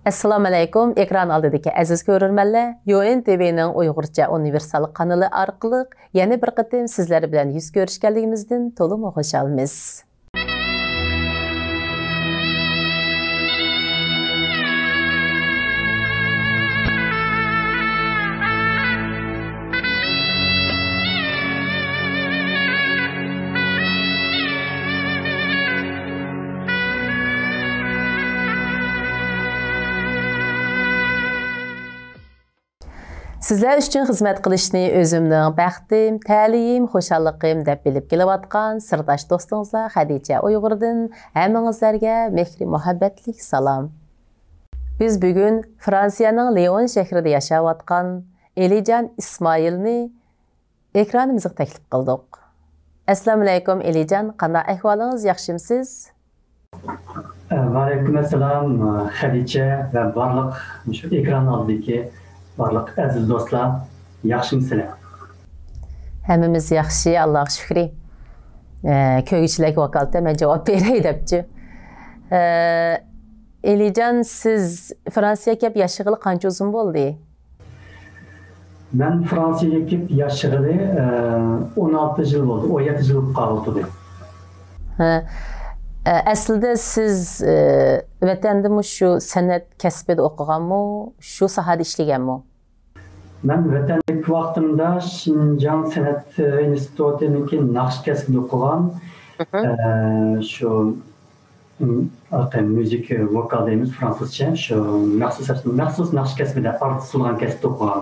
Assalamu alaykum. Ekran oldidagi aziz ko'rurmanlar, UNTV'ning Uyg'urcha universal kanali orqali yana bir qatim sizlar bilan yuz ko'rishganligimizdan to'liq xushalmiz. Sizler üçün xizmət qilishni özümün bəxtim, təlim, xoşallıqım deb bilib kelayotgan sirdaş dostunuzlar Xadicha Uyg'urdan hammangizlarga mehri muhabbatlik salom. Biz bugun Fransiyaning Leon shahrida yashayotgan Elijan Ismoilni ekranimizga taklif qildik. Assalomu alaykum Elijan, qanday ahvolingiz, yaxshimisiz? Va alaykum assalom Xadicha va barliq shu ekran oldidagi barliq aziz do'stlar, yaxshimisizlar? Hammamiz yaxshi, Allohga shukr. Ko'g'ishlik vakolatda men javob beray debchi. Elijan, siz Fransiyaga kelib yashag'ili qancha uzun bo'ldi? Men Fransiyaga kelib yashag'ili 16 yil bo'ldi, 17 yil qoldi. Aslida siz vatanda shu san'at kasbida o'qiganmi, shu sohada ishlaganmi? Men vatandagi vaqtimda Xinjiang san'at institutidagi naqsh kasbida o'qigan. Shu müzik vokal deymiz fransuzcha, shu maxsus naqsh kasbida artist bo'lgan kasbda o'qigan.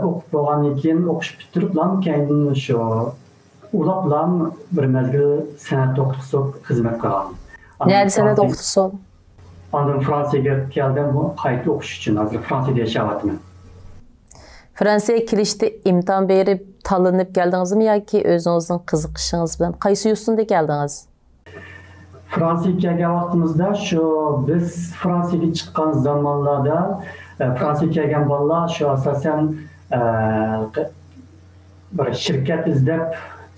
O'qib bo'lgandan keyin o'qish bitirib, keyin shu ularla bir mezgil sanat o'qituvchisi xizmat qilgan. Nerede sanat o'qituvchisi oldin? Ondan Fransiyaga keldim, qayta o'qish uchun. Hozir Fransiyada yashayapman. Fransiyaga kelishda imtihon berib, tanlanib keldingizmi yoki o'zingizning qiziqishingiz bilan qaysi yurtda keldingiz? Fransiyaga kelgan vaqtimizda shu biz Fransiyaga chiqqan zamonlarda Fransiyaga kelgan bolalar shu asosan bir shirkat izlab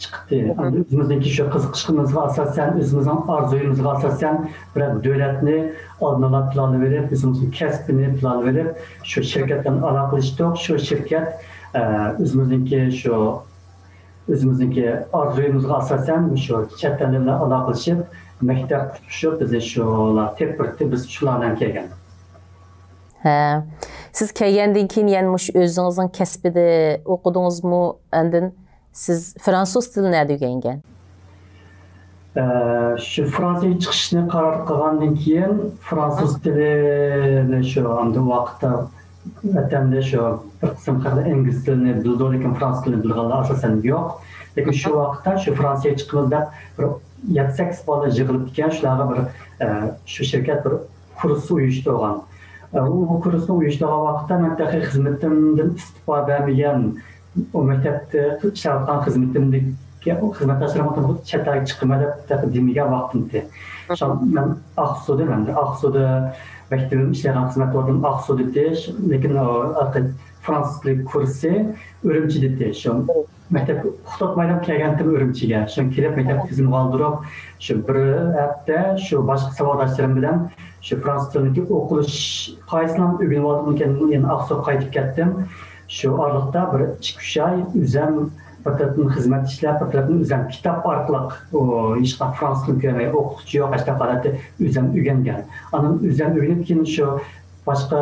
chiqdi. O'zimizniki shu qiziqishimizga asosan, o'zimizning orzuyimizga asosan bir davlatni oldindan planlayverib, o'zimizning kasbini planlayverib, shu shirkat bilan aloqalashdik. Shu shirkat o'zimizniki orzuyimizga asosan shu chet el bilan aloqalashib, maktab shu bizni shular tepirdi, biz shulardan kelgan. Siz kelgandan keyin yana o'zingizning kasbida o'qidingizmi? Andin siz fransuz tilini o'rgangan? Shu Fransiyaga chiqishni qaror qilgandan keyin fransuz tilini shu anda vaqtda vatanda shu bir qism ingliz tilini bildi, lekin fransuz tilini bilganlar asosan yo'q. Lekin shu vaqtda shu Fransiyaga chiqqanimizda bir 7-8 bola yig'ilib ekan, shularga bir shu shirkat bir kurs uyushtirgan. Bu kursni uyushtirgan vaqtda maktabdagi xizmatimdan istiqbol bermagan, o maktabda ishlayotgan xizmatdoshlarim chet elga chiqma deb demagan vaqtimda. Men Aqsuda maktabim ishlagan xizmat o'rnim Aqsuda, lekin fransuz tili kursi Urumchida. Shu maktab o'qitmaydan kelgandim Urumchiga. Shu kelib maktab tizimini qoldirib, shu bir hafta shu boshqa savodoshlarim bilan shu fransuz tilini o'qilish qaysini o'rganib oldim, yana Aqsuga qaytib ketdim. Shu oralıqda bir 2-3 ay o'zim fakultetin xizmat ishlab, fakultetin o'zim kitob orqali hech qanday fransuz tilini ko'rmay, o'qituvchi yo'q, hech qanday o'zim o'rgangan. Anan o'zim o'rganib keyin shu boshqa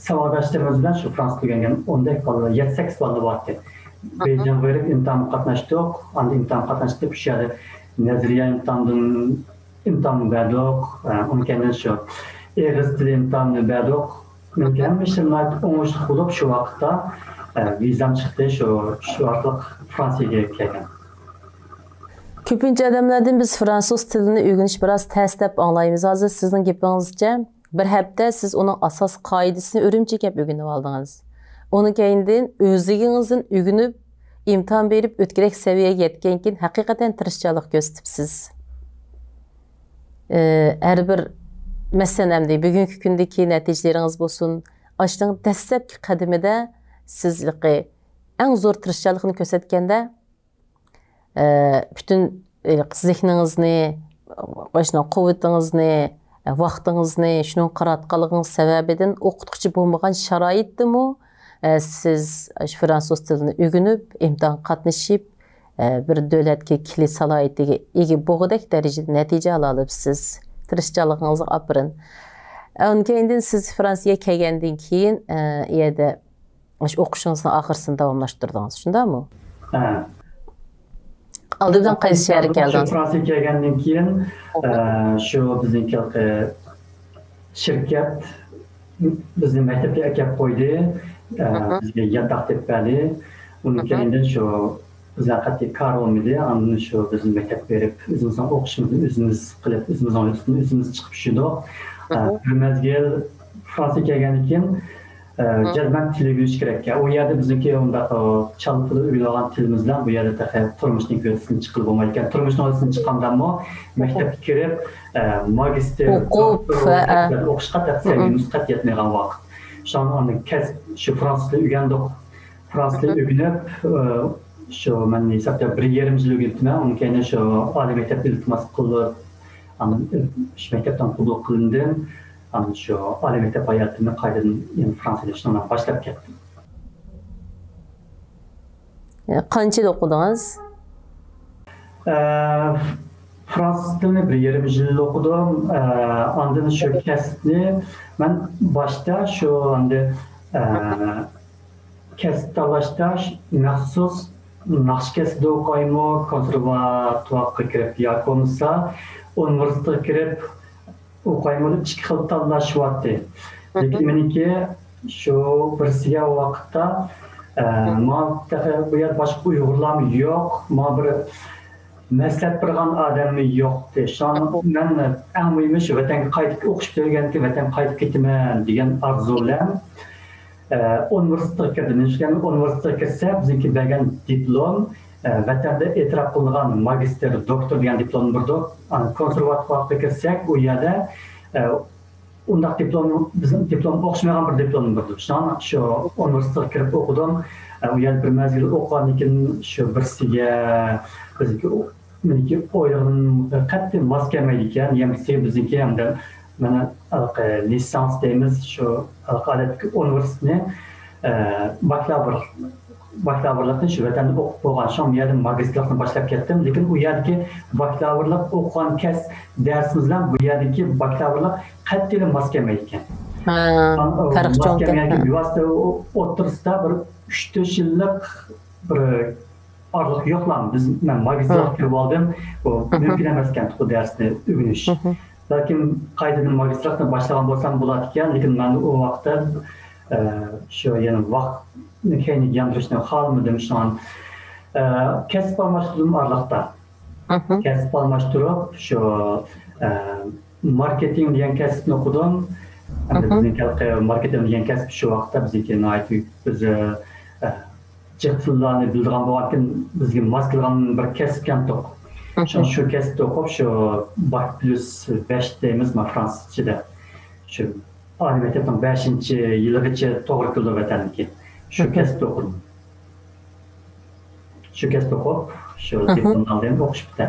savodoshlarim bilan shu fransuz tilini o'rgangan. Onda 7-8 bola bordi. Beyjan berib imtihon qatnashdik. Anda imtihon qatnashib shu yerda nazariya imtihon berdik. Undan shu ingliz tili imtihoni berdik. Mümkün işlemler oңushli bo'lib shu vaqtda vizam chiqdi, shu orqali Fransiyaga kelgan. Ko'pincha odamlardan biz fransuz tilini o'rganish biroz tez deb anglaymiz. Hozir sizning gapingizcha bir hafta siz uning asos qoidasini Urumchiga o'rganib oldingiz. Uni keyindan o'zingizdan o'rganib, imtihon berib o'tkirak saviyaga yetgan keyin haqiqatan tirishchilik ko'rsatibsiz. Har bir Məsələn, bugünkü gündəki nəticələriniz olsun, açdığın dəstəbki qədimidə sizliqi ən zor tirişçiliğini göstərkəndə bütün zihninizni, quvvetinizni vaqtınızı şunun qaratqanlığınız səbəbindən oxutuqçu bolmagan şəraitdimi? Siz fransız dilini öyrənib, imtahan qatnaşıb, bir dövlətə kilit səlahiyyətinə ega boğdək dərəcədə nəticə ala alıbsınız. Tirişçiliyinizi aparın. Ondan keyin siz Fransaya kelgandan keyin yerdə oquşunuzun axırısını davamlaşdırdınız, şundamı? Hə. Aldıdan qaysı şəhərə gəldiniz? Fransaya kelgandan keyin şu bizniki şirket bizni maktabga akab qo'ydi. Bizga yataq deb berdi. Undan keyin şu bizlar qat'iy kar olmaydi. Andan şu bizni maktab berib, o'zimizdan o'qishimizni o'zimiz qilib, o'zimiz chiqib tushdik. Bir mezgil Fransa'ya kelgandan keyin German tili bilish kerak. O yerda bizniki unda chalib o'rgangan tilimiz bilan bu yerda turmushning ko'rsini chiqib bo'lmaydi ekan. Turmushning ko'rsini chiqqandami maktabga kirib magister o'qishga taqsimimiz qat yetmagan vaqt. Şu fransız dili o'rgandik. Fransız dili o'rganib şu men hisobda 1,5 yil o'rgandim. Undan keyin şu oliy maktabga iltimos qilib, şu maktabdan qabul qilindim. Şu oliy maktab hayotini qaytadan fransuz tilini boshlab ketdim. Qancha yil o'qidingiz? Fransız dilini 1,5 yil o'qidim. Ondan şu kasbni men boshda şu endi kasb tanlashda maxsus naqshkasbda o'qiymi, konservatorga kirib yoki bo'lmasa universitetga kirib o'qiymi deb ikki xil tanlashyapti. Lekin meniki shu birsiga vaqtda bu yer boshqa uyg'urlar yo'q, bir maslahat bergan odam yo'qdi. Men eng muhimi shu vatanga qaytib o'qish kelgandan keyin vatanga qaytib ketaman degan orzu bilan universitetga kirdim. Universitetga kirsa bizniki bergan diplom vatanda e'tirof qilingan magister, doktor degan diplom berdi. Konservatorga kirsak u yerda undaq diplom o'xshamagan bir diplom berdi. Shu universitetga kirib o'qidim. U yerda bir mezgil o'qigandan keyin shu birsiga bizniki meniki o'ylarim qattiq mos kelmaydi ekan. Bizniki hamda mana lisans deymiz shu odatdagi universitetni bakalavrlikni shu vatanda o'qib bo'lgan so'ng u yerda magistrlikni boshlab ketdim. Lekin u yerdagi bakalavrlik o'qigan kasb darsimiz bilan bu yerdagi bakalavrlik qattiq mos kelmaydi ekan. Farq cho'ng ekan. Bevosita o'rtasida bir 3-4 yillik bir orliq yo'qlam. Men magistrlikka kirib oldim. Bu mumkin emas ekan bu darsni o'rganish. Balkim qaytadan magistrlikni boshlagan bo'lsam bo'ladi ekan, lekin men u vaqtda shu yana vaqtni keyin yamdirishni xohlamadim. Kasb almashtirdim orliqda. Kasb almashtirib shu marketing degan kasbni o'qidim. Bizniki marketing degan kasb shu vaqtda bizniki biz cihtillarni bildigan bo'lgan bizga mos kelgan bir kasb ekan. Şu kasbni o'qib shu Bac plus 5 deymiz fransuzchada. Shu oliy maktabning 5-yiligacha to'g'ri keldi vatanimga. Shu kasbni o'qidim. Shu kasbni o'qib, shu diplomni oldim, o'qish bitdi.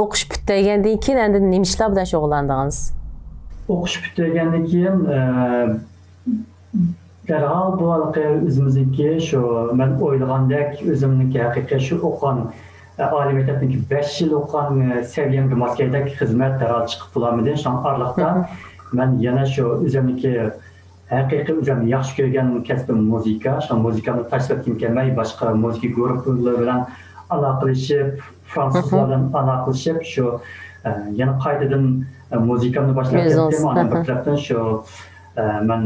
O'qish bitgandan keyin endi nima ishlar bilan shug'ullandingiz? O'qish bitgandan keyin derhal bu o'zimizniki shu men o'ylagandek o'zimniki haqiqiy shu o'qigan oliy maktabniki 5 yil o'qigan saviyamga mos kelgan xizmat derhal chiqib bo'lamidi. Shu oraliqda men yana shu o'zimniki haqiqiy o'zim yaxshi ko'rgan kasbim muzika. Shu muzikani tashlab kelmay boshqa muzika guruhlar bilan aloqalashib, fransuzlar bilan aloqalashib shu yana qaytadan muzikamni boshlab ketdim. Ana bir tarafdan shu men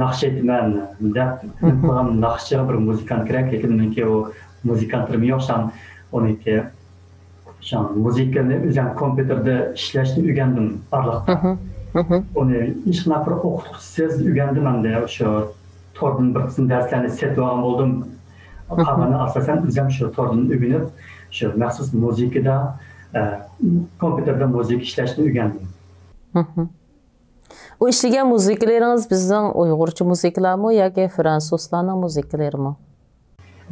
naqsh aytman deb naqshchiga bir muzikant kerak, lekin meniki u muzikantrim yo'q. Uniki muzikani o'zim kompyuterda ishlashni o'rgandim oraliqda. Uni hech qanaqa o'qituvchisiz o'rgandim. Endi shu tordan bir qism darslarni setib olgan bo'ldim. Qolgani asosan o'zim shu tordan o'rganib, shu maxsus muzikada kompyuterda muzika ishlashni o'rgandim. O işləyən musiqiləriniz bizdən Uyğurca musiqilərmi yoki fransuzlarning musiqilərmi?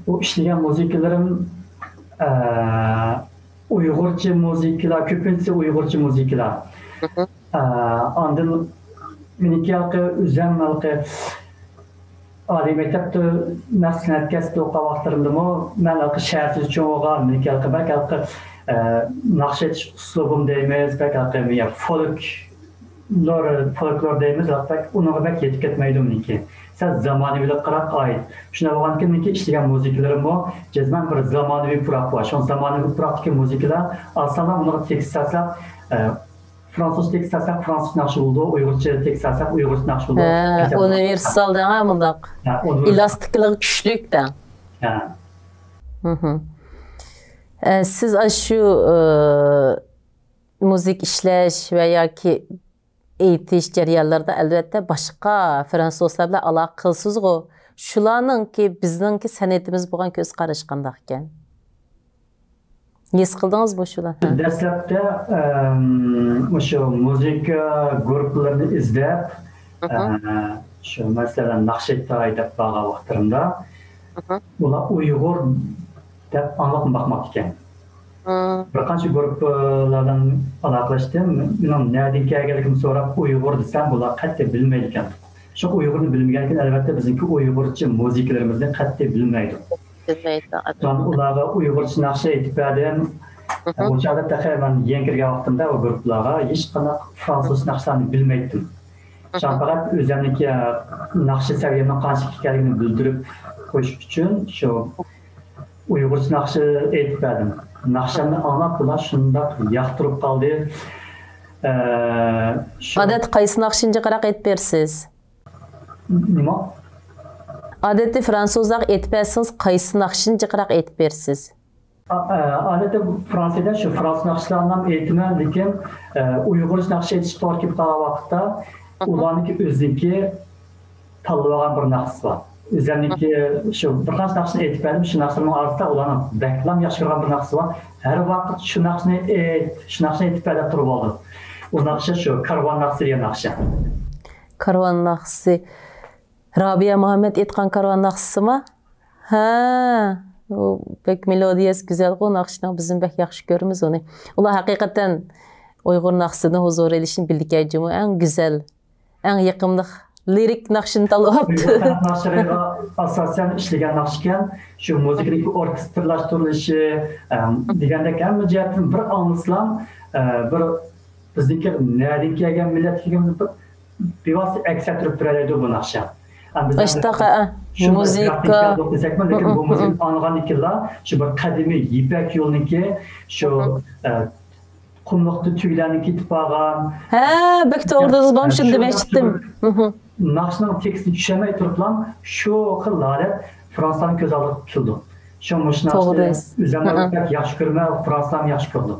O işləyən musiqilərim Uygurca müzikler, köpünse Uygurca müzikler. Andın miniki halkı, üzem halkı, Ali mektepte nasıl herkes de o vaxtlarımda mı? Ben halkı şehirsiz çoğuğa, miniki halkı, belki halkı nakşet uslubum deyimiz, belki halkı folklor deyimiz, hatta ona belki yetik etmeydi miniki. Sen zamanıvilik qıraq ait. Şuna bağlan ki miniki işleyen müziklerim o, cezmen bir zamanıvi pıraq var. Şun zamanıvi pıraqdaki müzikler, aslında bunları tekst satsak, Fransız tekst satsak Fransız nakşı buldu, Uygurca tekst satsak Uygurca nakşı buldu. Universal da mındaq. Elastiklik güçlük de. Siz şu müzik işleş veya ki eğitiş jarayonlarida albatta boshqa fransuzlar bilan aloqa qilsiz-ku. Shularning ki bizningki san'atimiz bo'lgan ko'z qarash qandaq ekan? His qildingizmi shular? Dastlabda o'sha muzika guruhlarini izlab, shu masalan Naqshbandtoy deb borgan vaqtlarimda ular Uyg'ur deb anglab boqmoqda ekan. Bir qancha guruhlardan aloqalashdim. Mening nereden kelganligimni so'rab Uyg'ur desam, bular qat'iy bilmaydi ekan. Shu Uyg'urni bilmagan ekan, albatta bizniki Uyg'urcha muzikalarimizni qat'iy bilmaydi. Ularga Uyg'urcha naqsha aytib berdim. Bu chog'da taqriban yangi kirgan vaqtimda o guruhlarga hech qanday fransuz naqshlarni bilmaydim. Faqat o'zimniki naqsha saviyamni qancha ekanligini bildirib qo'yish uchun shu Uyg'urcha naqsha aytib berdim. Naqshamni anlab bular shundoq yoqtirib qoldi. Odat qaysi naqshinga qarab aytib bersiz? Nima? Odatda fransuzlar aytib bersangiz qaysi naqshinga qarab aytib bersiz? Odatda Fransiyada shu fransuz naqshlarini aytman, lekin Uyg'urcha naqsha aytish to'g'ri kelib qolgan vaqtda ularniki o'ziniki tanlab olgan bir naqs bor. O'zimniki shu bir qancha naqshni aytib berdim, shu naqshlarning orasida ularning baklam yaxshi ko'rgan bir naqsi bor. Har vaqt shu naqshni aytib berib turib oldim. U naqsha shu karvon naqsi degan naqsha. Karvon naqsi. Rabia Muhammed aytgan karvon naqsimi? Ha, o bek melodiyasi güzel o naqshni bizim bek yaxshi ko'ramiz onu. Ular haqiqatan Uyg'ur naqsini huzur elishini bildigan eng güzel, eng yoqimli lirik naqshini tanlayapti. Naqshlarga asosan ishlagan naqsh ekan, shu muzikadagi orkestrlashtirilishi degandek hamma jihatdan bir anlasam, bir bizniki nereden kelgan millat kelgan bevosita aks ettirib turadi bu naqsha. Ashtaqa muzika lekin bu muzikani anlagan ekanlar, shu bir qadimiy Ipak yo'lniki, shu qumliqda tuglarni ketib qolgan. Ha, bek to'g'ri bo'lib shuni demoqchidim. Naqshning tekstini tushunmay turiblam, shu xil holat Fransiyani ko'z oldiga keldi. Shu naqshni o'zimni yaxshi ko'rmay, Fransiyani yaxshi ko'rdim.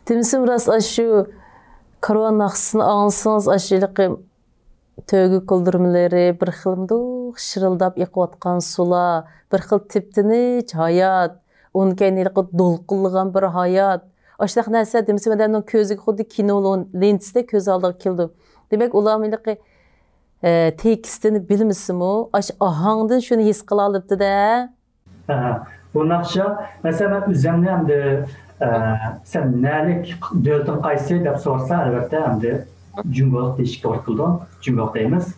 Timsim ras shu karvon naqsini anlasangiz ashiliqi tövgü kıldırımları, bir xilmdi şırıldap yıqıvatqan sular, bir xil tiptiniç hayat, onun kendiliği dolqulluğan bir hayat. Aşlıq nəsə demişim, adamın közü xuddi kinolun lenside köz aldığı kildi. Demek ulamiliqi tekstini bilmisim o, aş ahangdan şunu his qıla alıbdı da. Bu naqsha, mesela üzəmni həmdə sen nəlik dövlətin qaysı deb sorsa, əlbəttə həmdə Cüngoluk deyişik ortuldu, Cüngoluk deyimiz.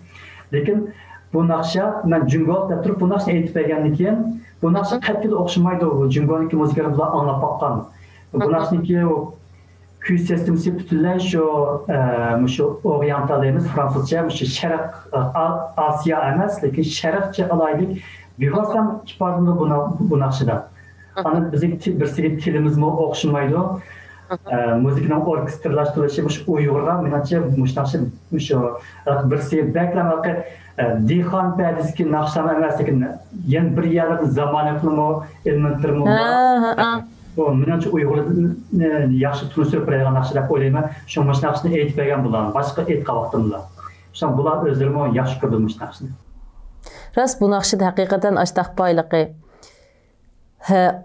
Lekin bu naqsha, ben Cüngoluk deb turib bu naqshni aytib bergandan bu naqsha qat'iy o'xshamaydi o Cüngolukki muzikani bular anglab boqqan. Bu naqshniki o kuy sistemasi butunlay shu oriental deymiz, fransuzcha, shu sharq Osiyo emas, lekin sharqcha alaylik bevosita ifodalandi bu naqshida. Ana bizning birsiga tilimizmi o'xshamaydi. Muzikaning orkestrlashtirilishi shu Uyg'urlar menimcha shu birsiga baklamoqqa Dixon perdisiki naqshlar emas, lekin yana bir yerlarda zamonaviy elementlarmi bor. Bu menimcha Uyg'urlarni yaxshi tushuntirib bergan naqshlar deb o'ylayman. Shu naqshni aytib bergan bular, boshqa aytgan vaqtimda. Shu bular o'zlari yaxshi ko'rdi bu naqshni. Ras bu naqshda haqiqatan ashtaq boyligi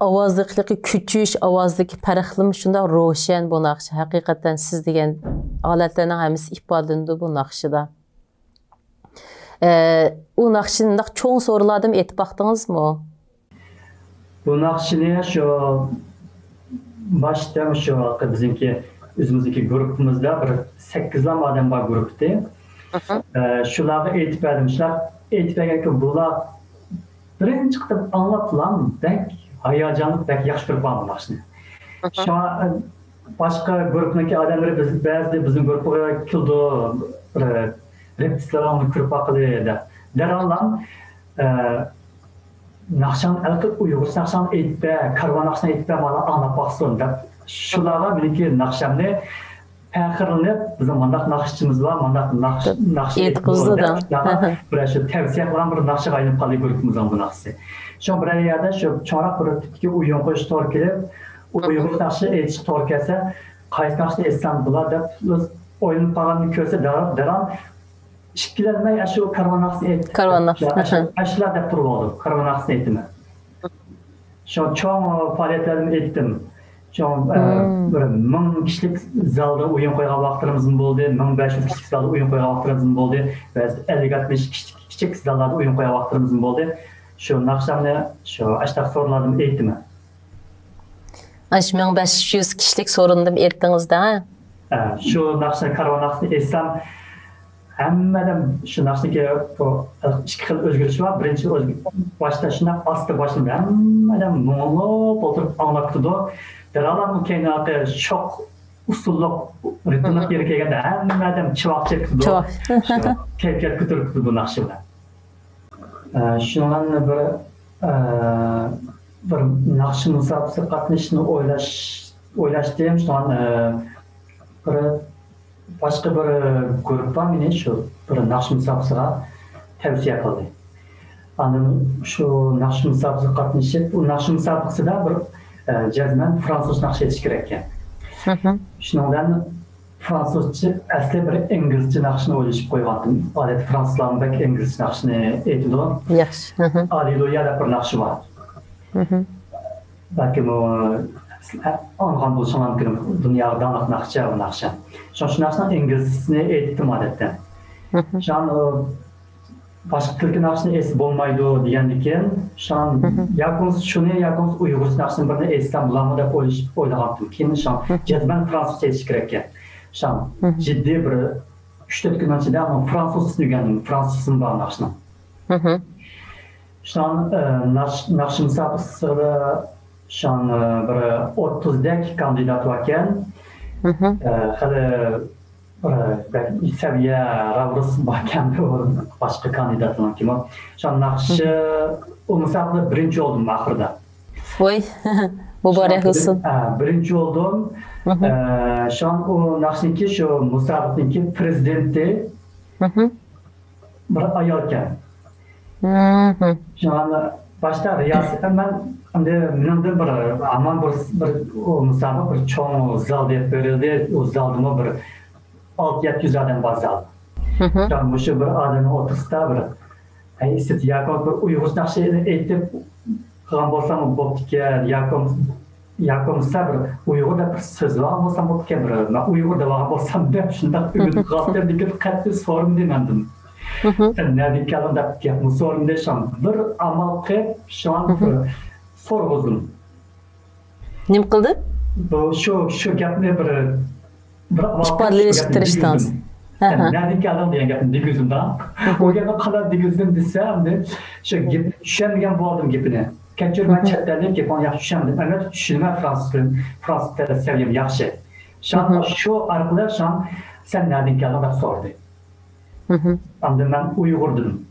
ovozdagi kuchish, ovozdagi farqlim shunda ro'shan bu naqsh. Haqiqatan siz degan holatlarning hammasi ifodalandi bu naqshida. U naqshni cho'ng so'raladim aytib baqdingizmi? Bu naqshni shu başta şu bizimki özümüzdeki grubumuzda bir 8 adam var grupta. Şularga aytib bermişler. Aytib berganki bular birinchi qilib anlatılan bek hayacanlı, bek yaxshi ko'rib qolmoqni. Şu an başka grupdagi odamlar ba'zida bizim grupga keldi, repetitsiyalarni ko'rib qoldi. Daralan Nakşan elki Uyghur Nakşan aytib, Karvan Nakşan aytib mana anlab baxsın deb. Şularga meniki Nakşanni Pəxirlənib, bizim mandaq naxışçımız var, mandaq naxış etqizdi da. Bir şu tavsiye qılan bir naxışa qayınıb qalıb grupumuzun bu naxışı. Şu bir yerdə şu çorak bir tipki uyğun qoş tor kelib, Uyğur naxışı aytish tor kelsə, qaysı naxışni aytsam bular deb o'yinib qolganini ko'rsa daran ikkilanmay shu karvan naxışni aytdi. Karvan naxışı. Ashlar deb turib oldim, karvan naxışni aytdim. Şu çoğ fəaliyyətlərimi etdim. Bir 1000 kişilik zalda oyun qoyğan vaxtlarımızın oldu, 1500 kişilik zalda oyun qoyğan vaxtlarımızın oldu və 50-60 kiçik zallarda oyun qoyğan vaxtlarımızın oldu. Şu naxşamni şu aştaq sorularımı aytdim. Aş 1500 kişilik sorundu aytdınız da. Şu naxşani karvan naxşini aytsam hammadan şu naxşiniga ikki xil o'zgarish bor. Birinchi boshda shunday asta boshimda hammadan mo'ng'lab o'tirib anglab turdi. Daralan kainatı çok usulluk, ritmlik yeri kelganda hammadan chivoq chekdi. Kayfiyat ko'tarib bu naxshilar. Shundan bir naxshi musobaqasida qatnashishni o'ylashdim. Shundan bir boshqa bir guruh var meni shu bir naxshi musobaqasiga tavsiya qildi. Ana shu naxshi musobaqasiga qatnashib, u naxshi musobaqasida bir cazmen Fransız nakş etiş gerekken. Şundan Fransızca asli bir İngilizce nakşını oylashib qo'ygandim. Adet Fransızlarning bek İngilizce nakşını aytadi. Yaxshi. Alleluya bir nakşı var. Belki bu anlagan bo'lsa mumkin. Dunyoda aniq nakşa bu nakşa. Şu nakşını İngilizcesini aytdim adetda. Başka tilki nakşını es bo'lmaydi degandikin, şan yakons şunu yakons Uyg'ur nakşını birini esdan bulamı deb o'ylagandim. Keyin şan jazman fransuzcha aytish kerak ekan. Şan jiddiy bir 3-4 kun ichida men fransuzcha o'rgandim, fransuzim bor nakşını. Şan nakşı musobaqasida şan bir 30 dak kandidat var ekan. Hali seviye Ravrus bakende başka kandidatlar kim o? Şu an nakşı o musabaqada birinci oldum ahırda. Oy, mübarek olsun. Birinci oldum. Şu an o nakşınki şu musabaqadaki prezidenti bir ayolken. Şu an başta riyasetten ben menimde bir aman bir o musabaqa bir çoğun zal deb berildi. O zaldıma bir 600 adam bazal. Yani bu şu bir adamın otursa bir istet yakın bir Uyghur nakşını aytib qilgan bo'lsam bo'pti yakın sabr Uyg'urda bir so'z var bo'lsam bo'pti bir men Uyg'urda var bo'lsam deb shunday umid qilib deb qattiq so'rim demandim. Nadi kalam deb gapni so'rim desam bir amal qilib shu an so'rg'izdim. Nim qildi? Bu şu gapni bir ifodalashtirishdan. Nadi kalam degan gapni digizimda. O gapni qala digizdim desam deb shu gapni tushunmagan bo'ldim gapini. Keçirmen chatlardan gapni yaxshi tushundim. Albatta tushunma fransuz tilini seviyem yaxshi. Şu orqali sen nereden keldin deb so'radi. Endi men Uyg'ur dedim.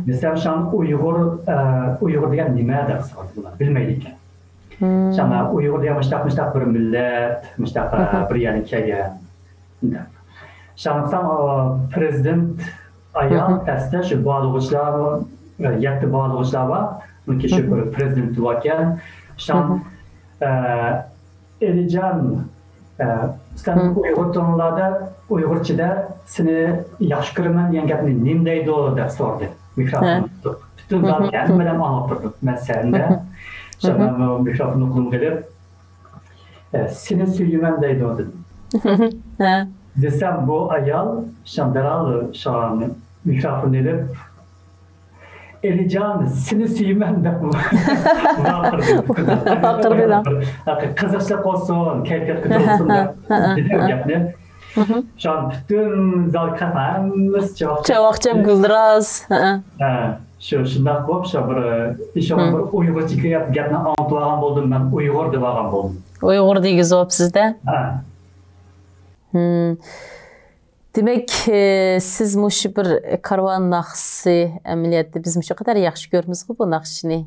Desam Uyg'ur degan nima deb so'radilar. Bilmaydi ekan. Sana Uyg'ur degan mushtaq bir millat, mushtaq bir yerga kelgan. Şansam prezident ayol tasda shu bog'lovchilar, yetti bog'lovchilar var. Bunki shu bir prezident ekan. Şan Elican sen Uyg'ur tonlarda Uyg'urchada seni yaxshi ko'raman degan gapni nim deydi deb so'radi. Mikrofon tutib. Butun zal hammadan anglab turdi. Men senda Şana mikrofonu qo'limga kelib seni suyman deydi dedim. Desem bu ayol şandaral şan mikrofonu elib Elican seni süymem de bu. Bakırdı. Kızışlık olsun, keyfiyet kötü olsun da. Dedim gapni. Şu an bütün zal kafamız Çavakçam güldüraz. Şundan ko'p bir inşallah bir Uyg'urcha gapni anlatmagan bo'ldim men Uyg'ur deb olgan bo'ldim. Uyg'ur deyiz sizde. Demek siz muş bir karvan naksı ameliyatı biz şu kadar yaxşı görmüz bu nakşını.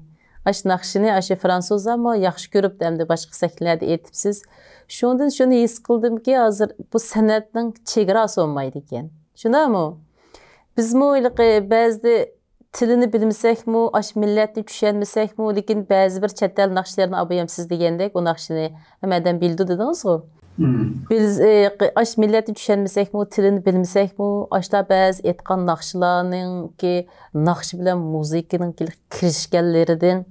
Nakşını Fransız ama yaxşı görüp de başka şekillerde etipsiz. Şundan şunu his kıldım ki hazır bu sanatın çegrası olmaydı eken. Şuna mı? Biz mu bazı tilini bilmesek mu, milletini düşenmesek mu, lekin bazı bir çetel nakşlarını abayam siz degендek o nakşını hemen bildi dediniz mi? Biz milletini düşenmesek mu, tilini bilmesek mu, da bazı etkan nakşılarının ki nakşı bilen muzikanın kirişkenlerden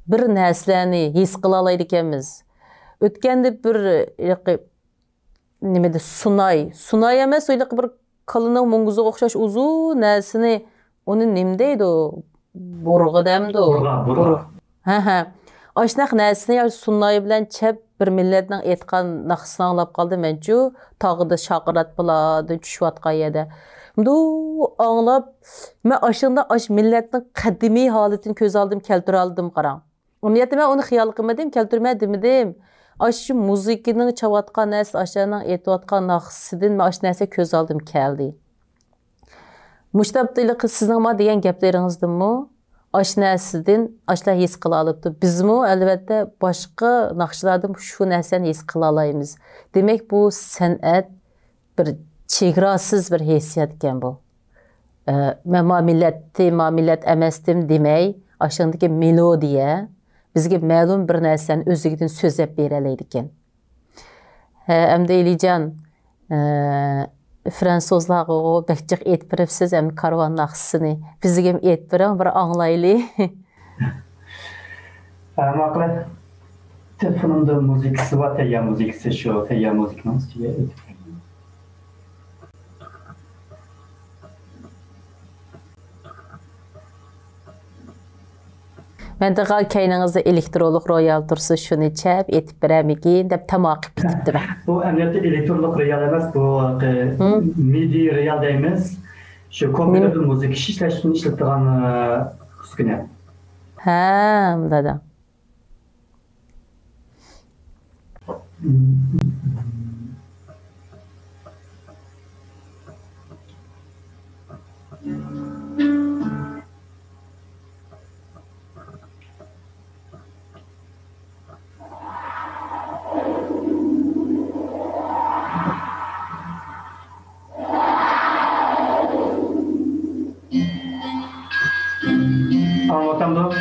bir neslerini his kılalaydı ekemiz. Ötkende bir nimede sunay emas öyle bir kalının munguza okşaş uzun nesini onun nimdeydi o burgu demdi o burgu. Aşnaq nesini sunay bilen çep bir milletning etkan naqsını anlap qaldı mençu tağıda şaqırat buladı düşüvatqa yedi. Bu anlap men aşında milletning qadimiy holatini ko'z aldım keltir aldım qaram. Umniyatda men onu xiyal qilmadim keltirmadim. Şu muzikinin çalatqan nəs aşağıdan etiyatqan naqsıdan men aş nəsə ko'z aldım keldi. Muştabdıyla sizin ma degan gaplaringizdin mu? Aş nəsədən aşlar his qıla alıbdı. Biz mu əlbəttə başqa naqşlardan şu nəsəni his qıla alayımız. Demek bu sənət bir çegrasız bir hissiyat ekan bu. Men millət əməsdim demək aşağıdakı melodiya bizge məlum bir nəsəni özlüğüdən sözləb berələydi ekan. Əmdə Elican Fransızlar o bəkcək etbiribsiz hem karvan naqsını bizge etbirin bir anlaylı. Maqla telefonumda müzikisi var, teyya müzikisi şu, teyya müzikini diye. Ben de gal kaynağınızda elektroluk royal tursu şunu çep etip biremikin de tamakip bitipti be. Bu emniyette elektroluk royal emez, bu midi royal deyimiz. Şu kompüterde müzik işleştiğini işlettiğen üstüne. Ha, da. Anlatamadım.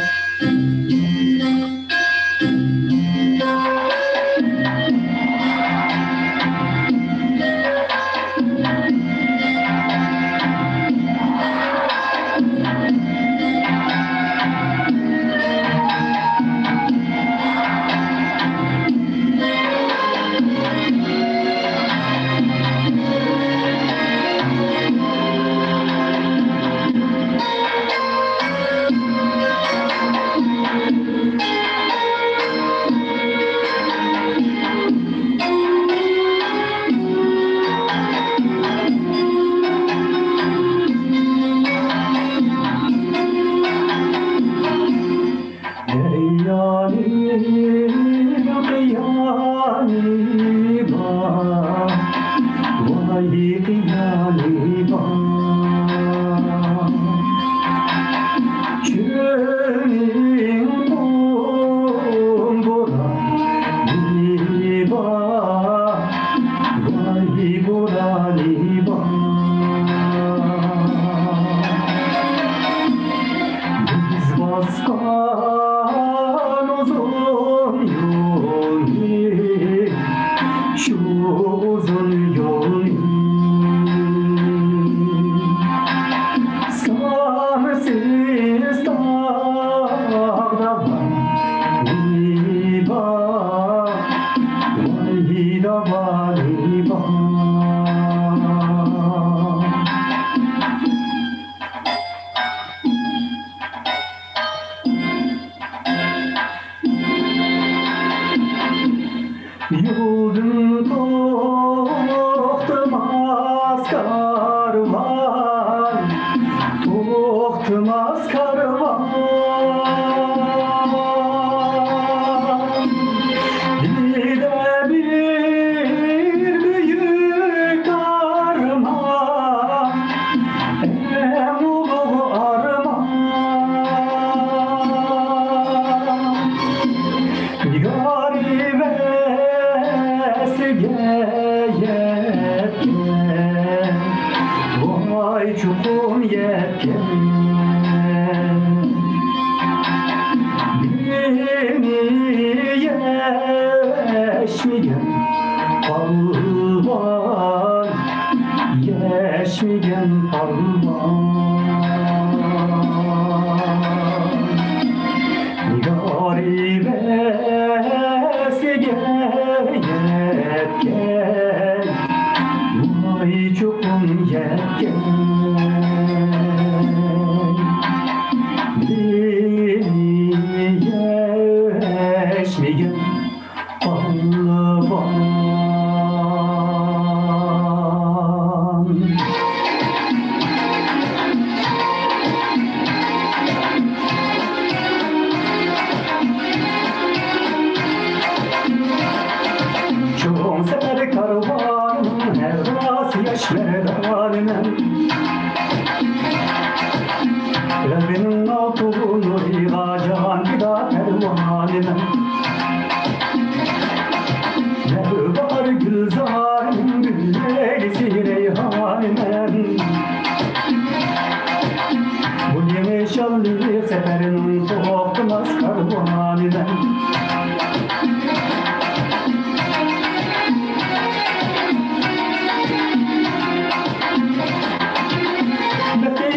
yetken, vay çukum yetken. Beni yeşmigen palvan, yeşmigen palvan. Garibesi yetken, vay çukum yetken. Yeşmigen palvan. Çoğun sefer karvanım, her rası yaş merdanım. Kalbinin altını yığacağım bir daha pervanım. Ne var gülzarım, güllerisi reyhanım. Bu yeni şallı seferin tokmaz karvanım.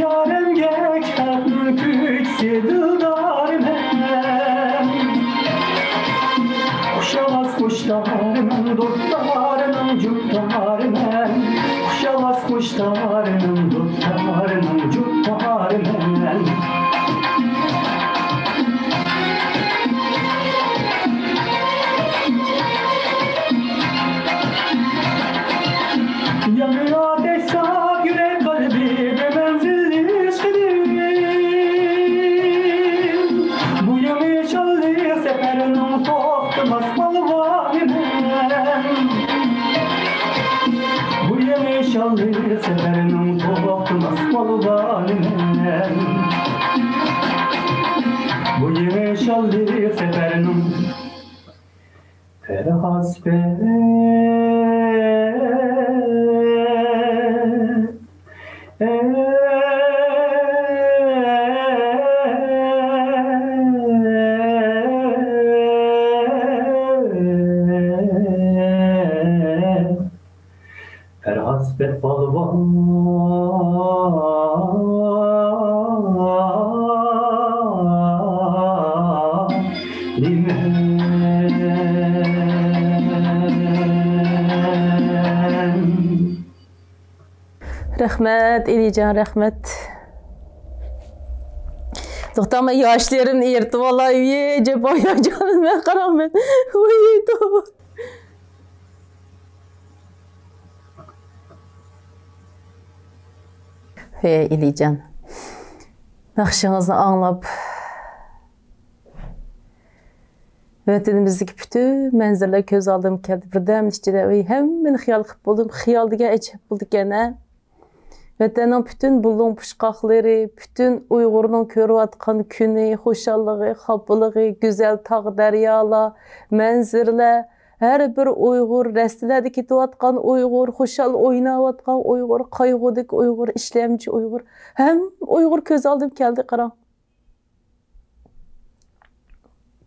Yarım geçen küçük dıldarım hem. Kuşamaz kuşlarım, dutlarım, cutlarım hem. Kuşamaz kuşlarım, dutlarım, cutlarım hem. Yanıyor ateş saf yürek kalbime menzilli işkidim. Bu yemi çaldı seferinin toktumaz palvanım. Bu yemi çaldı seferinin toktumaz palvanım. Bu yemi çaldı seferinin perhasbe. Perhasbet balvan Rahmet, İlican, rahmet. Doktorma yaşlarım erdi vallahi iyice bayağı canım ben karamet. Uyudu. Hey İlican. Nakşınızı anlap. Vətənimizdeki bütün mənzərələr göz aldığım gəldi. Birdən içində həmin xiyal qıb buldum. Xiyal deyə əcəb buldu gənə. Vətənin bütün bulduğum puşqaqları, bütün Uyğurun körü atqan günü, xoşallığı, xapılığı, gözəl tağ dəryalar, mənzərələr, hər bir Uyğur, rəslədi ki, atqan Uyğur, xoşal oynab atqan Uyğur, qayğudik Uyğur, işləmci Uyğur. Həm Uyğur göz aldığım gəldi qaran.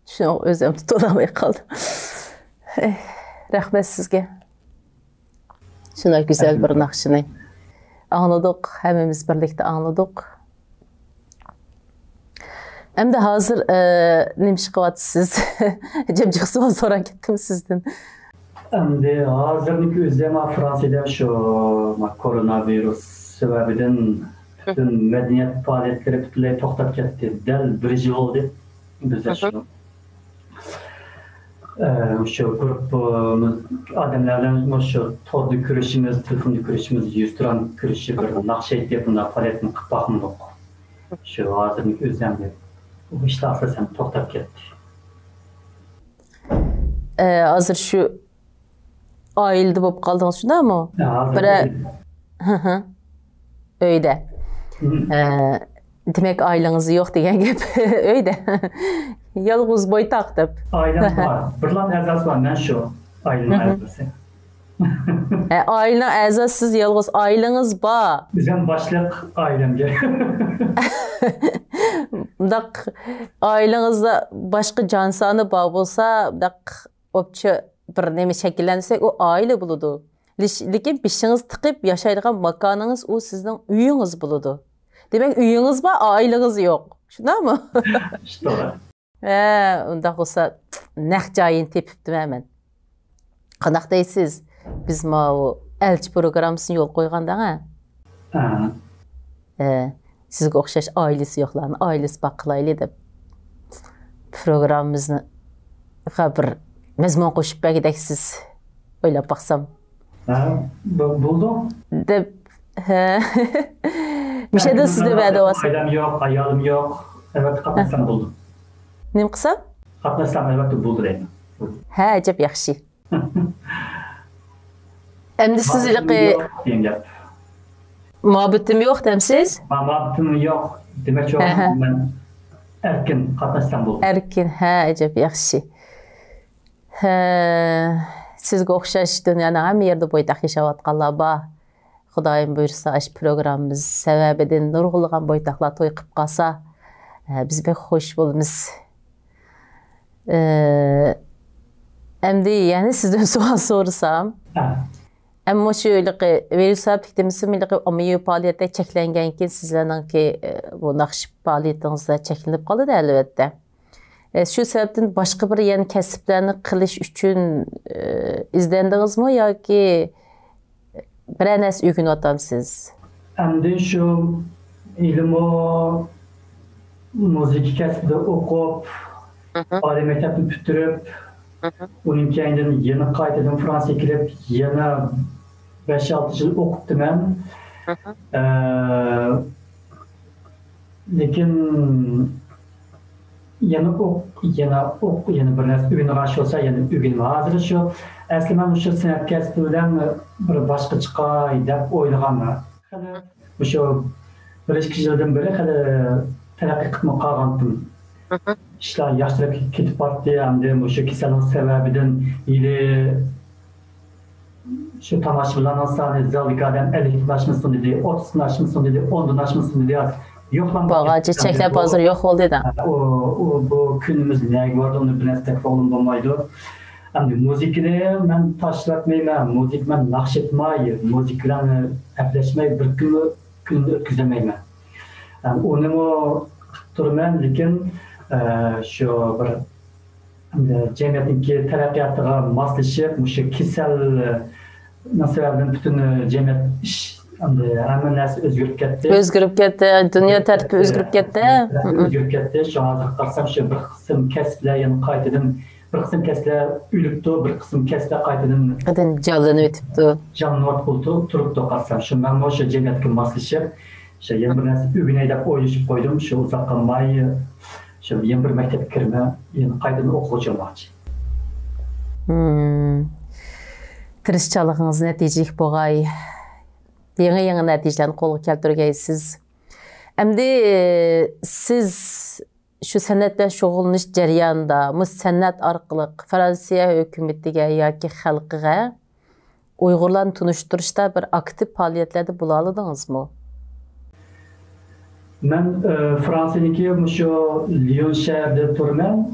Şunu özüm tutulamay qaldım. Rəhmət sizə. Şuna güzel bir naxşını anladıq, həmimiz birlikdə anladıq. Hem de hazır nimşiqatsız. Cemcik sual soran gittim sizden. Hem de hazırlık üzerine Fransa'da şu koronavirüs sebebinden bütün medeniyet faaliyetleri bütünlüğü toxtab ketdi. Del bir yıl oldu bize şunu. Şu grupumuz adamlarla şu tordu kürüşümüz, telefonda kürüşümüz, yüzduran kürüşü bir nakşet yapında faaliyetini qıp baxmıdıq. Şu hazırlık üzerine bu işte asasen toxtab ketdi. Hazır şu ayıldı bop qaldınız şunda mı? Hazır. Öyle. Demek aylığınız yok degan gap. Öyle. Yalğız boy taqtıb. Ailem var. Birlan əzası var. Mən şu ailənin əzası. Ailenin əzası siz yalnız aileniz var. Bizden başlık ailemce. Bundaq ailenizdə başqa cansanı var bolsa, bundaq opça bir nemi şəkillənsə o ailə buludu. Lekin bişiniz tıqıb yaşaydigan makanınız o sizin uyunuz buludu. Demek uyunuz var, aileniz yok. Şuna mı? İşte o. Undaq olsa nəq cayını tepibdim hemen. Qanaq deysiz? Biz o elçi programısını yol qoyğanda, ha? Sizə oxşaş ailesi yoxlarını, ailesi bakılaylı deb programımızı bir məzmun qoşub bəlkə siz öyle baxsam. Buldum. Deb, bir şey de sizde vədə olsa. Ailem yok, ayalım yok. Evet, katlasam buldum. Nim qısa? Katlasam evet buldum. Əcəb yaxşı. Əmdi siz ilə muhabbetim yox demsiz? Muhabbetim yox. Demek ki ben erkin katlasam buldum. Erkin, əcəb yaxşı. Sizə oxşaş dünyanın hamı yerdə boydaq yaşayatqanlar var. Xudayım buyursa aş programımız səbəbindən nurgulğan boydaqlar toy qıb qalsa biz bək xoş bolumuz. Əmdi, yəni sizdən sual sorsam. Amma şöyle verirsə piktimisi milli amiyo fəaliyyətdə çəklənən ki sizlərlə ki bu naxş fəaliyyətinizdə çəkilinib qalır əlbəttə. Şu səbəbdən başqa bir yəni kəsblərini qilish üçün izləndinizmi yoki bir nəs uyğun atamsınız? Əmdi şu ilmi müzik kəsbində oxub, ali məktəbini bitirib, onun kendini yeni qaytadan Fransa'ya girip yeni 5-6 yıl okuttum ben. Lekin yeni bir nəsə üniversite olsa yeni ügünme hazır şu. Aslında ben şu sənət kəsbi bilen bir başqa çıxay dep oylaganım. Şu bir-iki yıldan beri tərəqqi qıtma qalğandım. İşler yaşlılık ketip battı hem bu şu keselin sebebinden ile şu tamaşalardan hastanede zallık adam 50'den aşmışsın dedi, 30'dan aşmışsın dedi, 10'dan aşmışsın dedi. Yok lan. Bağacı çekler bazır yok oldu da. Bu günümüz ne vardı onu bilestek oğlum olmaydı. Hem de müzikle ben taşlatmayayım, müzik ben nakşetmayayım, müzikle hepleşmeyi bir gün ötküzemeyim. Yani onu tutturmayayım, lekin şu bir cemiyetinki terapiyatına maslaşıp, şu kişisel nasıl bütün cemiyet iş, hemen nasıl özgürlük etti. Özgürlük etti, dünya tertibi özgürlük etti. Özgürlük etti. Şu an hazırlarsam şu bir kısım kesler yanı kaydedim, bir kısım kesler ülüktü, bir kısım kesler kaydedim. Kadın canlını ötüptü. Canlı ort buldu, turup da kalsam. Şu ben o şu cemiyetinki maslaşıp, şu yeni bir nasıl ügüne oyuşup koydum, şu uzak kalmayı. Şimdi yeni bir mektep kirme, yeni kaydını okuyucu olmakçı. Tirişçalığınız nəticəlik boğay. Yeni nəticələrini qolğa keltirgəysiz. Əmdi siz şu sənətlə şoğulunuz cəryanında, bu sənət arqılıq Fransiya hökumətinə yoki xalqığa Uyğurlarını tunuşturuşda bir aktiv fəaliyyətlərdə bulalıdınızmı? Ben Fransa'daki şu Lyon şehirde turmen.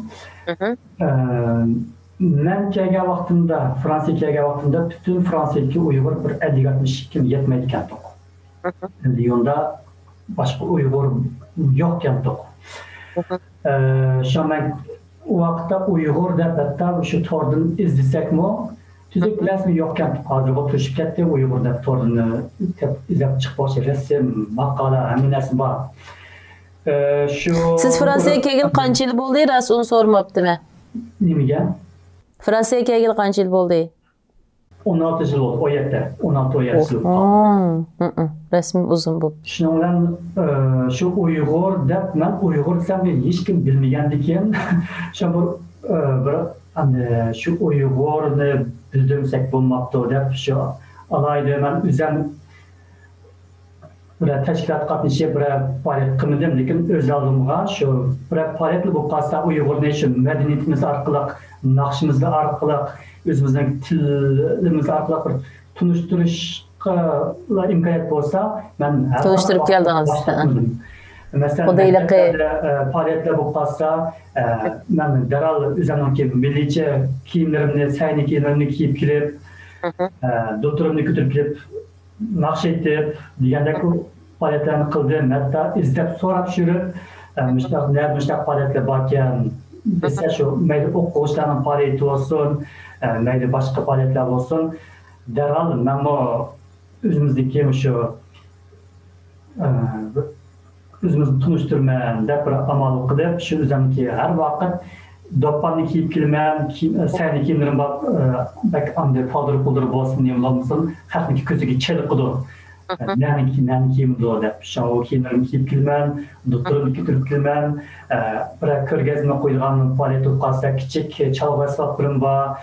Ben kelgen vaktinde, Fransa'ya kelgen vaktinde bütün Fransa'daki Uygur bir 50-60 kim yetmeyken tok. Lyon'da başka Uygur yokken tok. Şu an ben o vakitte Uygur da hatta şu tordun izlesek mi? Tüzük resmi yokken tok. Hazır oturuşup gitti Uygur da tordun izlep çıkıp boş resim, makala, hemin resim var. Siz Fransa'ya kelgil qancha yil bo'ldi? Ras onu sormabdimi? Nimaga? Fransa'ya kelgil qancha yil bo'ldi? 16 yıl oldu, o yetti. 16-17 yıl oldu. Resmi uzun bu. Şundan şu Uygur dep, ben Uygur desem hiç kim bilmeyendikim. Şu bir şu Uygur'u bildiğimsek bulmakta dep şu alaydı ben üzen bir teşkilat katmışı bir faaliyet kılmadım. Lekin öz aldığımda şu bir faaliyetli bu kasa Uygur Nation medeniyetimiz arkalık, nakşımızı arkalık, özümüzün tilimiz arkalık bir tunuşturuşla imkaniyet olsa ben Tunuşturup geldiniz. Mesela O da ile faaliyetler bu kasa ben deral üzerinden millice kiyimlerimni, sayni kiyimlerimni kiyip gelip doktorumni götürüp gelip nakşetip degandek faaliyetlerini kıldım. Hatta izlep sorap şürüp müştak faaliyetler barken dese şu meyli okuyuşlarının faaliyeti olsun, meyli başka faaliyetler olsun. Derhal ben o özümüzdeki şu özümüzü tunuşturmayan da bir amal kılıp şu üzerindeki her vakit doppanı kiyip kelmem, sayni kiyimlerim bak bak amde paldır puldur bolsun diye olmasın. Hakiki közüge çelik kudu. Nani kiyim doğru da. Şu o kiyimlerim kiyip kelmem, doktorum götürüp kelmem. Bir körgezme koyduğum faaliyet olsa küçük çalgısal kurum var,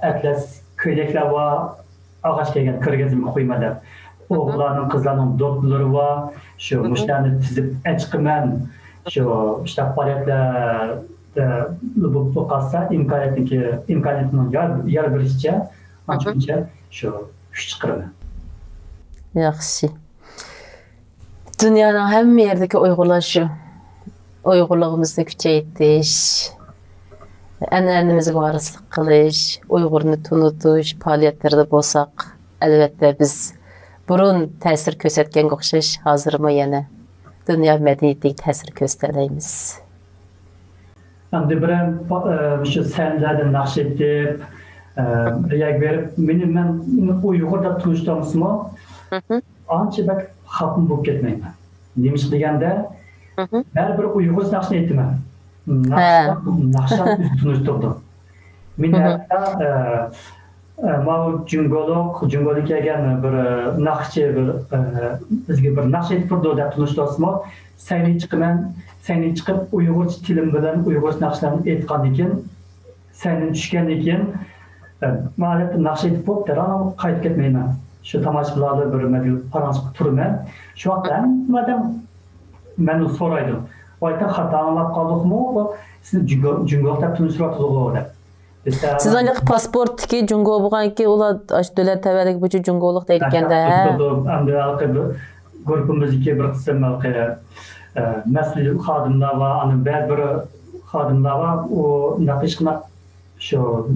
atlas köydekler var. Ağaç gelgen körgezme koymadım. Oğlanın kızlarının doktorları var. Şu müşterini tizip çıkımen. Şu işte faaliyetler bu kasa imkaniyetinin yer verişçe açınca şu güç çıkarımı. Yaxşı. Dünyanın hem yerdeki Uygurluğumuzu küçeytiş, ənənəmizi varislik qilish, Uygurni tunutuş, fəaliyyətlərdə bolsaq, əlbəttə biz burun təsir göstərgən oxşaş hazırmı yana dünya mədəniyyətinə təsir göstərəyimiz. Hem de bir şu senlerden nakşedip reyak verip ben Uygur'da tunuştuğumuzda anca bak hapım bulup gitmeyim. Demiş degende her bir Uygur nakşen ettim. Nakşan tunuşturdum. Ben hatta Mao Cungoluk gelgen bir nakşe bizge bir nakşe etip durdu da tunuştuğumuzda seni çıkıp Uygur tilim bilen Uygur nakşlarını etkan eken, senin düşken eken, maalesef nakş etip bop der ama kayıt etmeymen. Şu tamaşalarda bir medil parançık turmen. Şu vakti madem ben soraydım. O ayta hata anlap kaldık mı? O siz Cungoluk'ta tunuşturatıldığı o da. Siz ancak pasport ki Jungo buğan ki ola döler tevelik bucu Jungoluk deyilken de. Grupumuz iki bir kısım mesleği kadınlar var, hani bir kadınlar var, o nakışkına şu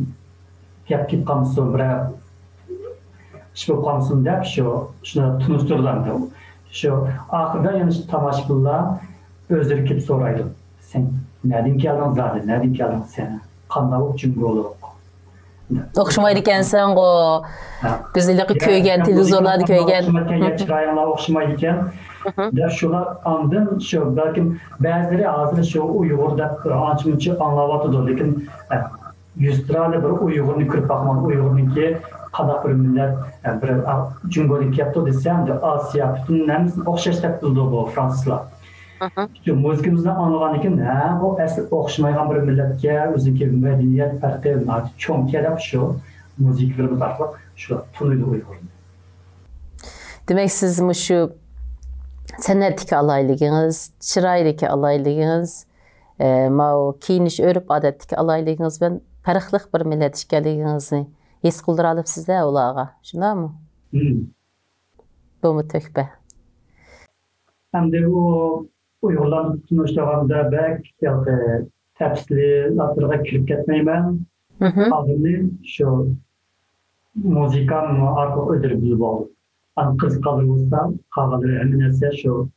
yapıp kalmışsın, bırak şıp kalmışsın deyip şuna tunuştururlar da. Şu ahırda yanlış tamaşkıllar özleri kip soraydı. Sen nereden geldin zaten, nereden geldin sen? Kandalık çünkü olur. Okşumaydı ikensen o güzellik köygen, televizyonlarda köygen. Okşumayken, çırayanlar okşumayken. Da şuna andım, şu belki bazıları ağzını şu Uygur'da ançımınçı anlavatıdır. Lekin 100 lirayla bir Uygur'unu kırıp bakman, Uygur'un ki kadak bir millet, bir Cumhuriyet yaptı desem de Asya, bütün nemiz okşaştak buldu bu Fransızlar. Şu müziğimizden anlayan iken, bu asıl okşamayan bir milletke, özünki medeniyet farklı, çoğun kelep şu müziklerimiz artık şu tunuydu Uygur'un. Demek siz şu sənətdəki alaylığınız, çiraydakı alaylığınız, o kiyiniş örüp adətdəki alaylığınız ben fərqlıq bir millət işgəliğinizi his qıldıralıb sizdə olağa. Şuna mı? Bu mu tökbə? Hem de bu Uygurların tunuşlarında bek tepsili latırğa kilip ketmeymen. Adını şu müzikan artık ödür bilip oldu. Kız kalırsa, kağıdır eminese şu.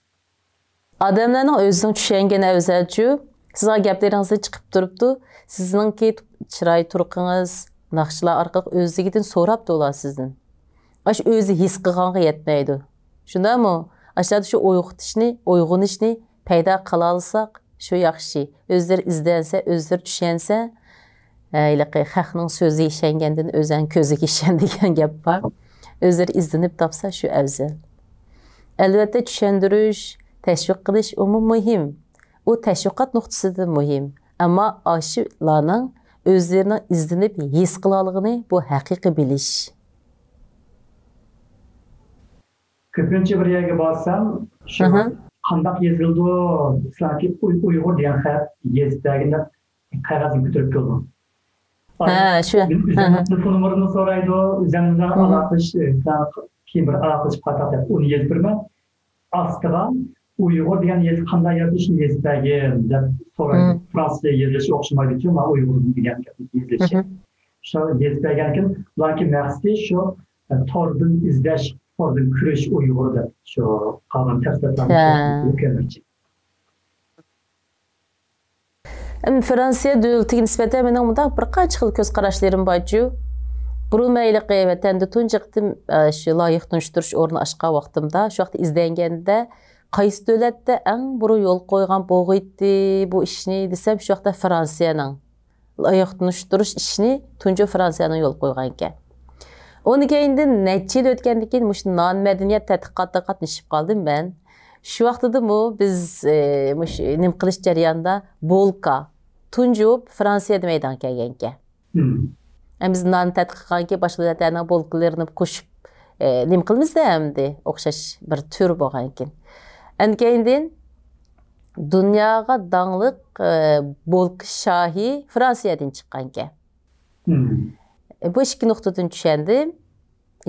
Adamların özünün düşengen əvzəlcü, siz gəplərinizdə çıxıb durubdu, sizinki çıray turqınız, naxşılar arqaq özlügidin sorab da olar sizin. Aş özü his qılğanğa yetməydi. Şunda mı? Aşağıda şu uyğun işini payda qalalsaq, şu yaxşı. Özlər izlənsə, özlər düşənsə, xalqның sözü işəngəndən özən közü işən degan gəp var. Özləri izlenip tapsa şu əvzəl. Əlbəttə düşəndiriş, təşviq qilish o mühim. O təşviqat nöqtəsi də mühim. Amma aşılarının özlərinin izlenip his qılalığını bu həqiqi biliş. Köpünçe bir yerge bassam, şu kandak yazıldı, sanki Uygur diyen yazıdaginde kayrazın götürüp yoldum. Ha, şu. Üzerinde telefon numaranı soraydı, üzerinden alakış, kim bir alakış patat, onu yazbırma. Astığa Uygur diyen yazı kandak yazışını yazıdagı soraydı. Fransızca yazışı okşamaydı ki, ama Uygur'un diyen yazışı. Şu yazıdagı, lakin mersi şu, Tordun izleş, Tordun kürüş Uygur'da şu kalan tersletlerini yüklenirci. Fransiya dövletiga nisbatan mening bunda bir qancha xil ko'z qarashlarım barju. Burulmayliqi vatanda tunji qitim shu loyiha tunishtirish o'rni ochgan vaqtimda, shu vaqt izlanganda qaysi davlatda eng burun yo'l qo'ygan bo'g'iydi bu ishni desam, shu vaqtda Fransiyaning loyiha tunishtirish ishini tunji Fransiyaning yo'l qo'ygan ekan. Onu keyindan necha yil o'tgandan keyin mush non madaniyat tadqiqotida qatnashib qoldim men. Shu vaqtida biz mush nim qilish jarayonida Bolka tunjub Fransiyada maydonga kelgan ekan. Biz non tadqiqotga boshqa davlatlarning bolkalarini qo'shib nim qilmizda hamdi o'xshash bir tur bo'lgan ekan. Keyindan dunyoga dangliq bolka shohi Fransiyadan chiqqan ekan. Bu ikki nuqtadan tushundim.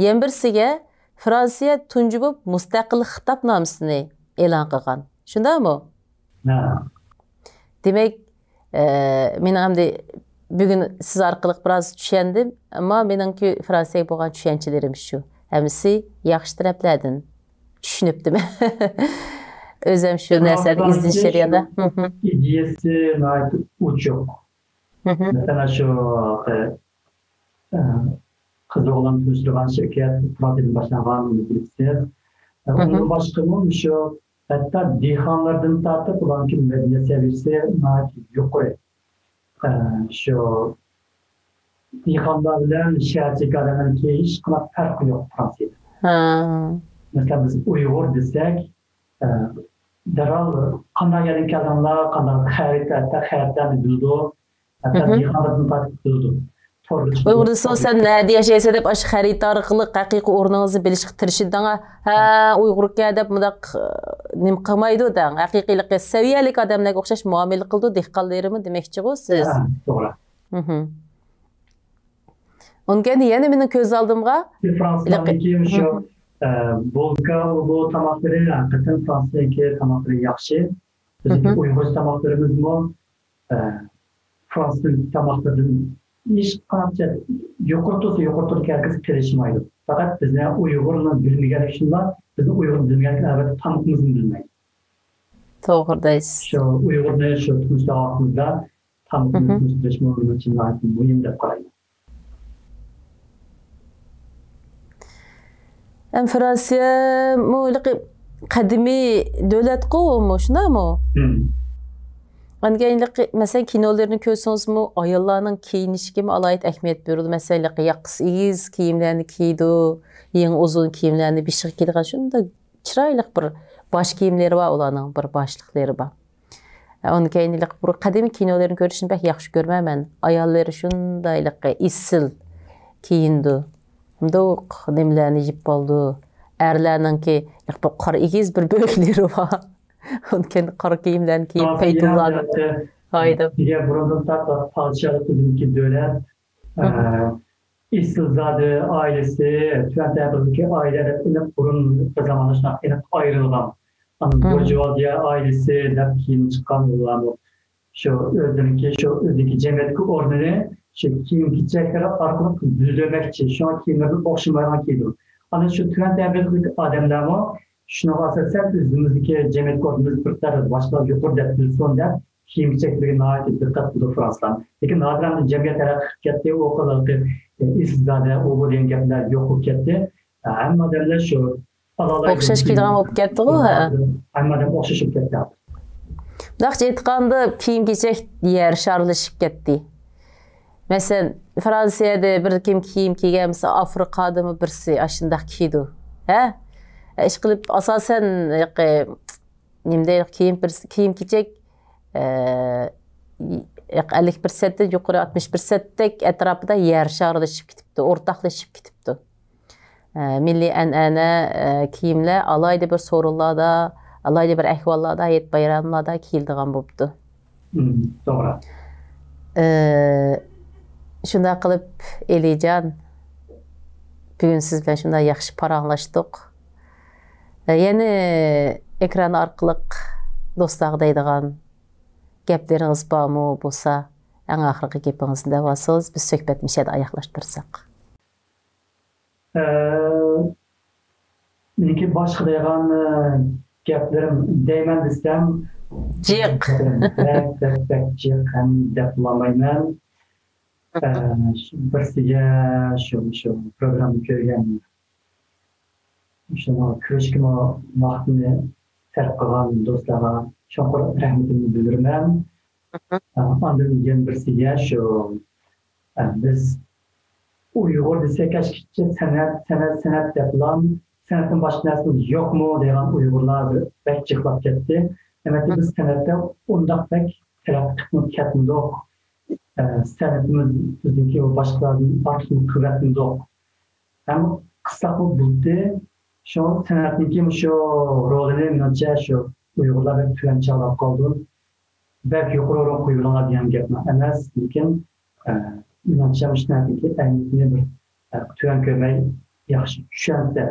Yana birisiga Fransiya tunji bo'lib mustaqil xitobnomasini e'lon qilgan. Shundaymi? Demak, men hamda bugun siz orqali biroz tushundim, ammo meningki Fransiyaga bo'lgan tushunchalarim shu. Hamisi yaxshi taraflardan tushunibdim. O'zim shu narsani izlash jarayonida. İdeyasi uchoq. Mesela şu kızı olan Müslüman şirket Fransa'nın başlanan bilgisayar. Onun başkanı şu hatta dihanlardan tartıp olan ki medya servisi yukarı. Şu dihanlarla şehirci kadının ki hiç kadar farkı yok Fransa'da. Mesela biz Uygur desek derhal kandan gelen kadınlar kandan xaritlerden bildi. Hatta dihanlardan tartıp bildi. Uyg'urda sen nerede yaşaysa deb aş xarita orqali haqiqiy o'rningizni bilishga tirishidinga ha Uyg'urga deb mundaq nim qilmaydi dang haqiqiylikka saviyalik odamlarga o'xshash muomala qildi dehqonlarimi demoqchi-ku siz. To'g'ri. Unga yana mening ko'z oldimga Fransiyadagi shu Bolka bu tamoqlari haqiqatan Fransiyadagi tamoqlari yaxshi. Bizning Uyg'ur tamoqlarimiz-mu Fransuz tamoqlaridan iş kanatça yokurtur ki herkes kirişmaydı. Fakat bizne Uygur'un bilmegen şunlar, bizim Uygur'un bilmegen evet tanıtımızın bilmeyiz. Doğrudayız. Şu Uygur'un şu tutmuşta aklımızda tanıtımızın birleşmenin için ait mühim de karayım. Fransiya muğlaqi kadimi devlet qo'mu shunami? Mesela kinolarını görüyorsunuz mu? Ayollarının kiyinişi mi alayet ehemmiyet veriyordu. Mesela yaqız iyiz kiyimlerini giydi, yeni uzun kiyimlerini bir şey giydi. Şunda çıraylık bir baş kiyimleri var olanın, bir başlıkları var. Onun keyinlik bu kadimi kinolarını görüşünü pek yaxşı görmem ben. Ayolları şundaylık isil kiyindi. Doq nimlerini jip oldu. Erlerinin ki qara igiz bir bölükleri var. Onun qara kiyimlerini giyip peytullarını haydi. Diğer buradan da padişahlık bizimki dönem. İstilzade ailesi, Tüventepe'deki ailelerinin burun zamanlaşına ayrılgan. Burjuvaziya ailesi de kiyim çıkan olan şu özdeki cemiyetki ornını şu kiyim gidecekleri artık düzlemek için şu an kiyimlerin okşamayan kiydim. Ama şu Tüventepe'deki adamlar mı? Şuna bahsetsen özümüzdeki cemiyet ordumuz kurtarır. Başka yukarı da son da kiyim gidecekleri nahit dikkat buldu Fransa'dan. Peki nadiren cemiyet hareketi o kadar ki İstilzade o dengeler yok etti. Ama derler şu Okşaş kiydiğim olup ketdi o. Ama dem okşaşıp ketdi. Daqç aytqanda kiyim kechak yer şarlışıp ketdi. Mesela Fransiyada bir kim kiyim kiygan mesela Afrikada mı birisi aşındaq kiydi. Ha? İş qilib asasen nimde kiyim kechak 50% yuqori 60% etrafida yer şarlışıp ketibdi, o'rtaqlashib ketibdi. milliy an'ana kiyimlar alayda bir sorunlarda, alayda bir ahvollarda, hayit bayramlarda kiyildigan bo'libdi. To'g'ri. Shunday qilib, Elijon, bugun siz bilan shunday yaxshi paranglashdik. Yana ekran orqali do'stlarga deydigan gaplaringiz bormi bo'lsa, eng oxirgi gapingizni davosiz biz suhbatimizni oyoqlashtirsak. Meniki boshqa degan gaplarim deyman desam, jiq jiq ham deb olmayman. Birsiga shu programma ko'rgan shuni ko'rishga vaqtni sarf qilgan do'stlarga chuqur rahmatimni bildiraman. Ondan keyin birsiga shu biz Uyg'ur desak, ashkicha san'at deblan, san'atdan boshqa narsa yo'qmi degan Uyg'urlar bek jiqlab ketdi. Demak, biz san'atda undaq bek taraqqi qilib ketmidik. San'atimiz bizniki boshqalardan ortiq quvvatimiz yo'q. Ammo qisqa bo'ldi. Shu san'atniki shu rolini menimcha shu Uyg'urlar tuyancha olib qoldi. Belki yuqoriroq qo'yiladigan gap emas, lekin menimcha san'atniki ayni bir tuyan ko'rmay yaxshi tushunsa.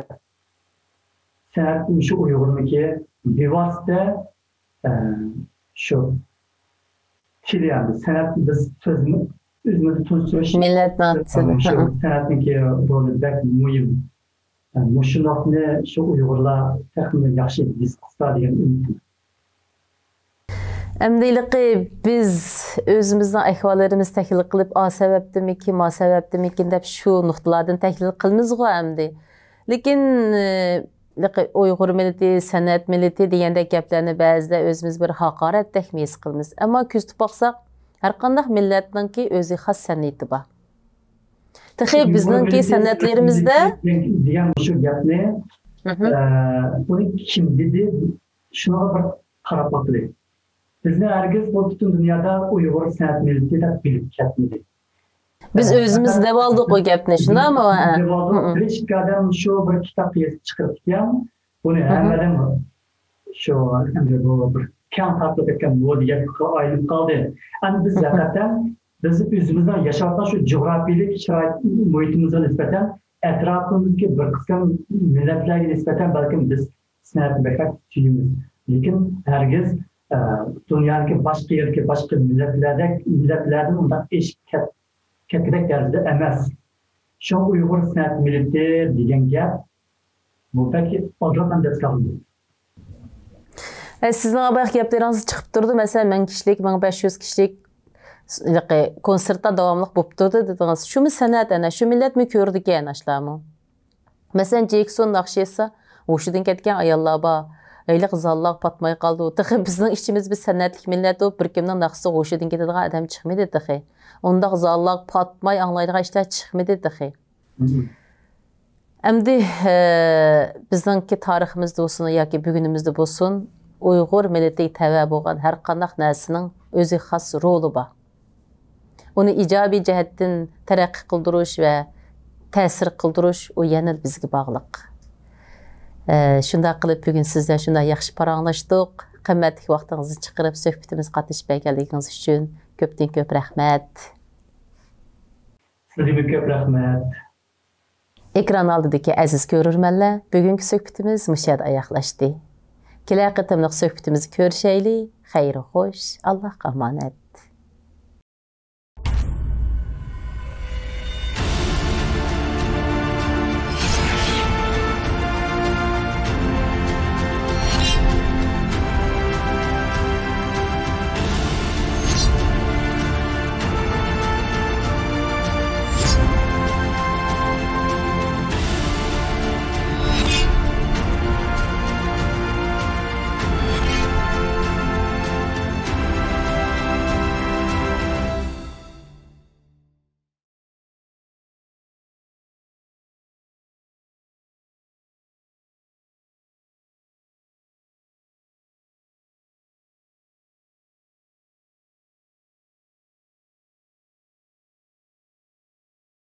San'at shu Uyg'urniki bevosita shu Çileyen sanat biz sözümüz özümüzü tunçuş millet natsını sanatniki rolü bek mühim. Yani şu noktada şu Uygurlar takımı yaxşı diskussiya degan ümidim. Əmdiliqi biz özümüzün ahvallarımız təhlil qılıb a səbəbdimi, ma səbəbdimi deb şu nöqtələrdən təhlil qılmız go əmdi. Lakin Uyghur milleti, sanat milleti degende gaplarni ba'zida özümüz bir haqorat his qilamiz. Ammo kuzatib boqsaq, har qanday millatninki o'zi xos san'ati bor. Texi bizningki san'atlarimizda degan shu gapni buni kim dedi? Shuna bir qarab boqaylik. Bizni hargiz bu butun dunyoda Uyg'ur san'at milleti deb bilib ketmadi. Biz özümüz deb oldik o gapni, shunami? Hech qadam shu bir kitob chiqargan. Buni hammadan shu bu bir kam tartib etgan mo'diga aylanib qoldi. Endi biz zaten biz o'zimizdan yashayotgan shu jug'rafiyalik sharoit muhitimizga nisbatan atrofimizdagi bir qism millatlarga nisbatan balkim biz san'at bekat tuyimiz. Lekin hargiz dunyodagi boshqa yerga boshqa millatlardan undan eshitgan kattadak darajada emas. Şu Uyg'ur san'at milleti degan gap bu peki odamdan deb hisoblanadi. Sizning bayaq gaplaringiz chiqib turdi. Masalan, 1000 kishilik, 1500 kishilik konsertda davomli bo'lib turdi dedingiz. Shumi san'at ana, shu millatmi ko'rdi ekan ashlarmi? Masalan, Jackson naqshisi, o'shidan ketgan ayollar bor. Ayliq zallar patmay qoldi. Texi bizning ishimiz biz san'atlik millat bo'lib, bir kimning naqsi o'shidan ketadigan odam chiqmaydi texi. Ondaq zallar patmay anglaydigan ishlar chiqmaydi texi. Endi bizningki tariximizda bo'lsin yoki bugunimizda bo'lsin, Uyg'ur millatiga tava bo'lgan har qanday narsaning o'zi xos roli bor. Uni ijobiy jihatdan taraqqiy qildirish va ta'sir qildirish u yana bizga bog'liq. Shunday qilib bugun sizlar shunday yaxshi paranglashdik. Qimmatli vaqtingizni chiqarib suhbatimizga qatnashib berganligingiz uchun ko'p rahmat. Sizga ko'p rahmat. Ekran oldidagi aziz ko'rurmanlar, bugungi suhbatimiz mushad oyoqlashdi. Kelar qatimliq suhbatimizni ko'rishaylik. Xayr xo'sh, Allohga omonat.